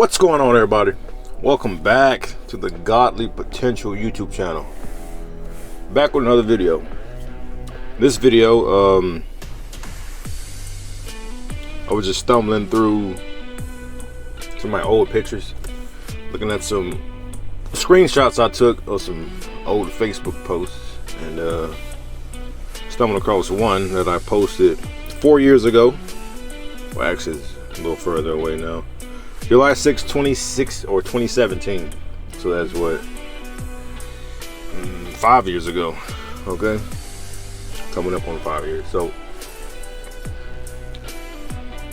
What's going on, everybody? Welcome back to the Godly Potential YouTube channel. Back with another video. This video, I was just stumbling through some of my old pictures, looking at some screenshots I took of some old Facebook posts, and stumbled across one that I posted 4 years ago. Well, actually, it's a little further away now. July 6, 2017. So that's what, 5 years ago. Okay, coming up on 5 years. So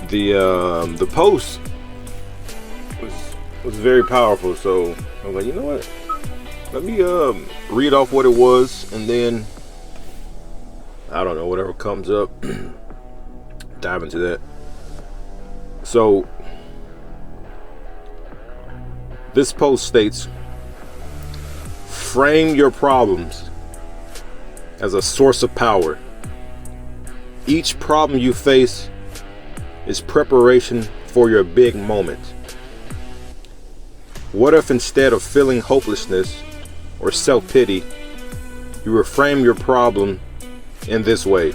the post was very powerful. So I was like, you know what? Let me read off what it was, and then I don't know, whatever comes up, dive into that. So this post states, frame your problems as a source of power. Each problem you face is preparation for your big moment. What if instead of feeling hopelessness or self-pity, you reframe your problem in this way?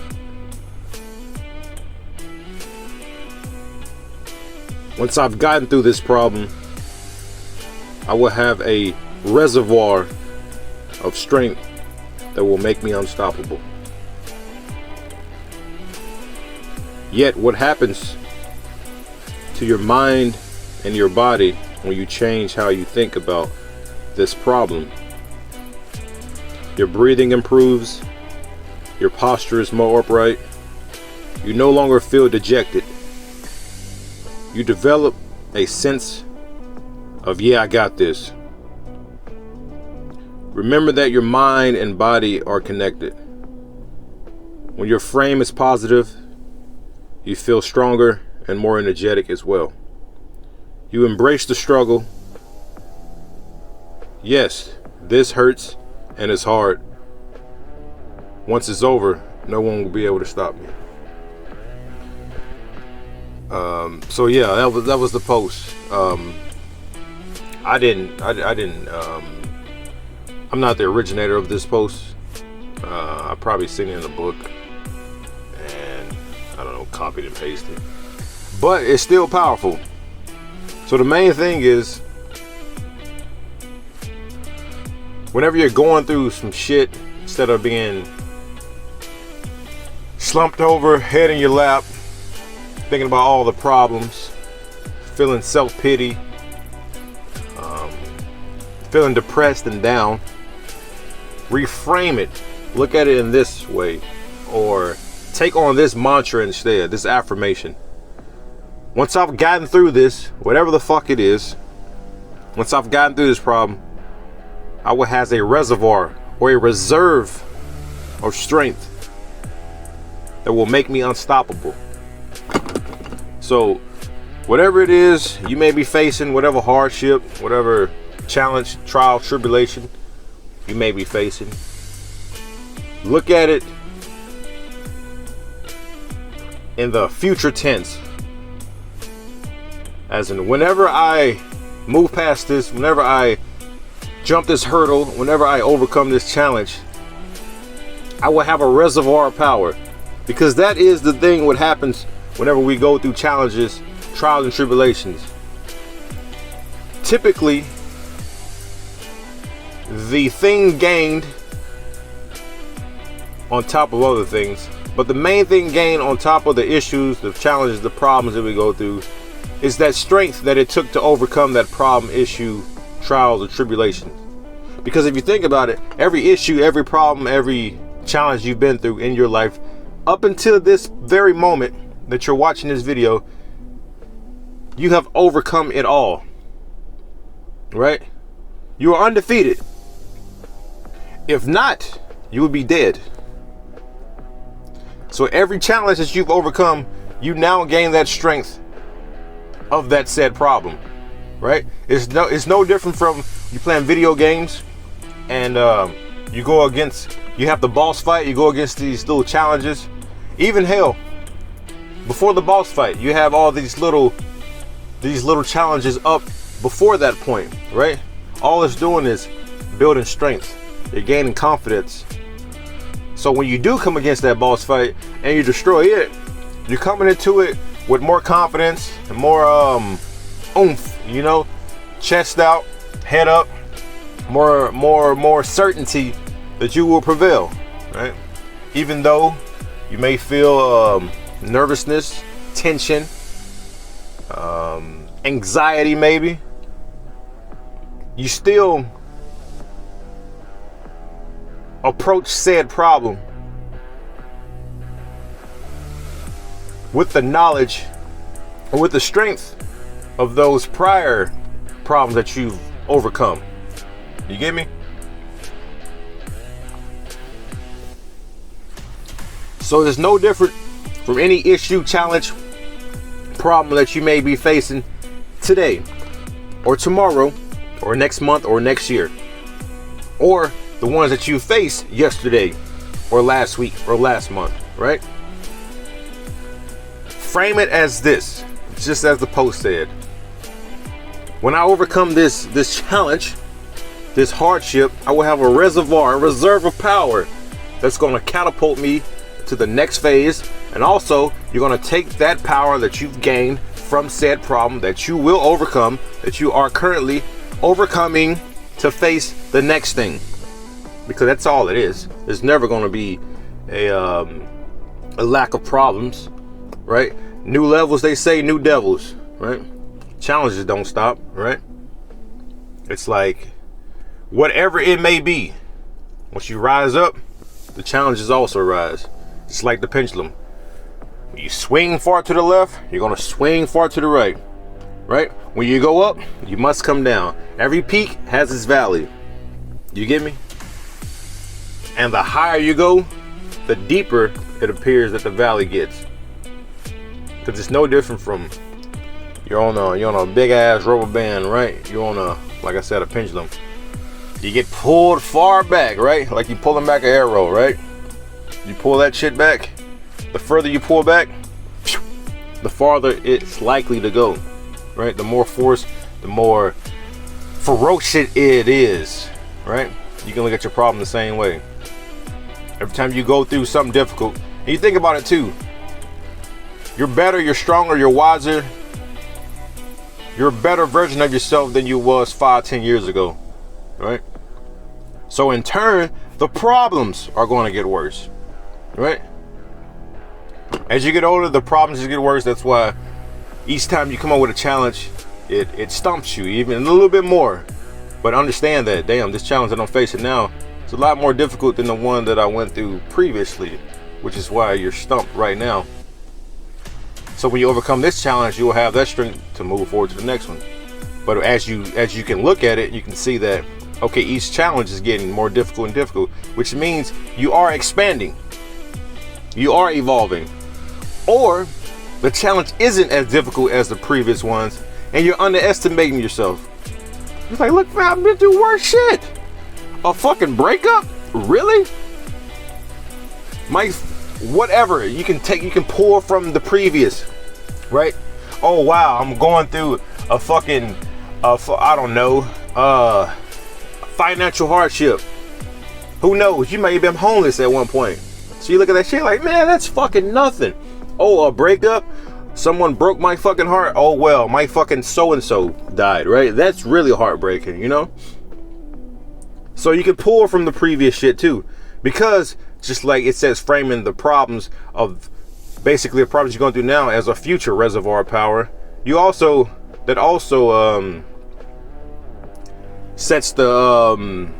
Once I've gotten through this problem, I will have a reservoir of strength that will make me unstoppable. Yet what happens to your mind and your body when you change how you think about this problem? Your breathing improves, your posture is more upright, you no longer feel dejected. You develop a sense of, yeah, I got this. Remember that your mind and body are connected. When your frame is positive, you feel stronger and more energetic as well. You embrace the struggle. Yes, this hurts and it's hard. Once it's over, no one will be able to stop me. So yeah, that was the post. I'm not the originator of this post. I probably seen it in a book and I don't know, copied and pasted, but it's still powerful. So the main thing is, whenever you're going through some shit, instead of being slumped over, head in your lap, thinking about all the problems, feeling self-pity, feeling depressed and down, reframe it. Look at it in this way, or take on this mantra instead, this affirmation. Once I've gotten through this, whatever the fuck it is, once I've gotten through this problem, I will have a reservoir or a reserve of strength that will make me unstoppable. So whatever it is you may be facing, whatever hardship, whatever challenge, trial, tribulation you may be facing, look at it in the future tense, as in, whenever I move past this, whenever I jump this hurdle, whenever I overcome this challenge, I will have a reservoir of power. Because that is the thing, what happens whenever we go through challenges, trials and tribulations. Typically, the thing gained on top of other things, but the main thing gained on top of the issues, the challenges, the problems that we go through, is that strength that it took to overcome that problem, issue, trials, or tribulations. Because if you think about it, every issue, every problem, every challenge you've been through in your life, up until this very moment that you're watching this video, you have overcome it all, right? You are undefeated. If not, you would be dead. So every challenge that you've overcome, you now gain that strength of that said problem, right? It's no different from you playing video games and you have the boss fight, you go against these little challenges. Even hell, before the boss fight, you have all these little challenges up before that point, right? All it's doing is building strength. You're gaining confidence. So when you do come against that boss fight and you destroy it, you're coming into it with more confidence and more oomph, you know, chest out, head up, more certainty that you will prevail, right? Even though you may feel nervousness, tension, anxiety maybe, you still approach said problem with the knowledge and with the strength of those prior problems that you've overcome. You get me? So there's no different from any issue, challenge, problem that you may be facing today or tomorrow or next month or next year, or the ones that you faced yesterday or last week or last month, right? Frame it as this, just as the post said. When I overcome this challenge, this hardship, I will have a reserve of power that's going to catapult me to the next phase. And also, you're going to take that power that you've gained from said problem that you will overcome, that you are currently overcoming, to face the next thing. Because that's all it is. There's never going to be a lack of problems, right? New levels, they say, new devils, right? Challenges don't stop, right? It's like whatever it may be, once you rise up, the challenges also rise. It's like the pendulum. When you swing far to the left, you're going to swing far to the right, right? When you go up, you must come down. Every peak has its valley. You get me? And the higher you go, the deeper it appears that the valley gets. Because it's no different from you're on a big ass rubber band, right? You're on a, like I said, a pendulum. You get pulled far back, right? Like you pulling back an arrow, right? You pull that shit back. The further you pull back, the farther it's likely to go, right? The more force, the more ferocious it is, right? You can look at your problem the same way. Every time you go through something difficult, and you think about it too, you're better, you're stronger, you're wiser, you're a better version of yourself than you was 5-10 years ago, right? So in turn, the problems are going to get worse, right? As you get older, the problems just get worse. That's why each time you come up with a challenge, it stumps you even a little bit more. But understand that, damn, this challenge that I'm facing now is a lot more difficult than the one that I went through previously, which is why you're stumped right now. So when you overcome this challenge, you will have that strength to move forward to the next one. But as you can look at it, you can see that, okay, each challenge is getting more difficult and difficult, which means you are expanding. You are evolving. Or the challenge isn't as difficult as the previous ones, and you're underestimating yourself. It's like, look, man, I've been through worse shit. A fucking breakup? Really? Whatever you can pull from the previous, right? Oh wow, I'm going through a fucking I don't know, financial hardship. Who knows? You may have been homeless at one point. So you look at that shit like, man, that's fucking nothing. Oh, a breakup? Someone broke my fucking heart. Oh well, my fucking so-and-so died, right? That's really heartbreaking, you know? So you can pull from the previous shit too. Because just like it says, framing the problems of basically the problems you're going through now as a future reservoir power, you also, that also sets the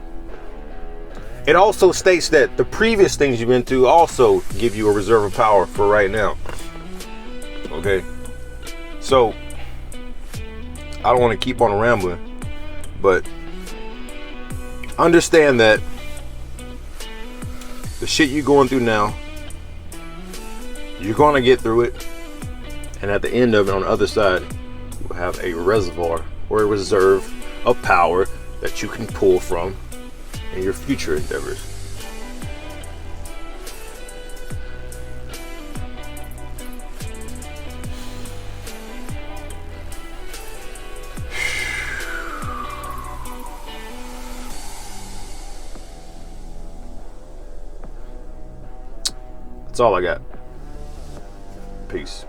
it also states that the previous things you've been through also give you a reserve of power for right now. Okay, so I don't want to keep on rambling, but understand that the shit you're going through now, you're going to get through it, and at the end of it, on the other side, you will have a reservoir or a reserve of power that you can pull from in your future endeavors. That's all I got. Peace.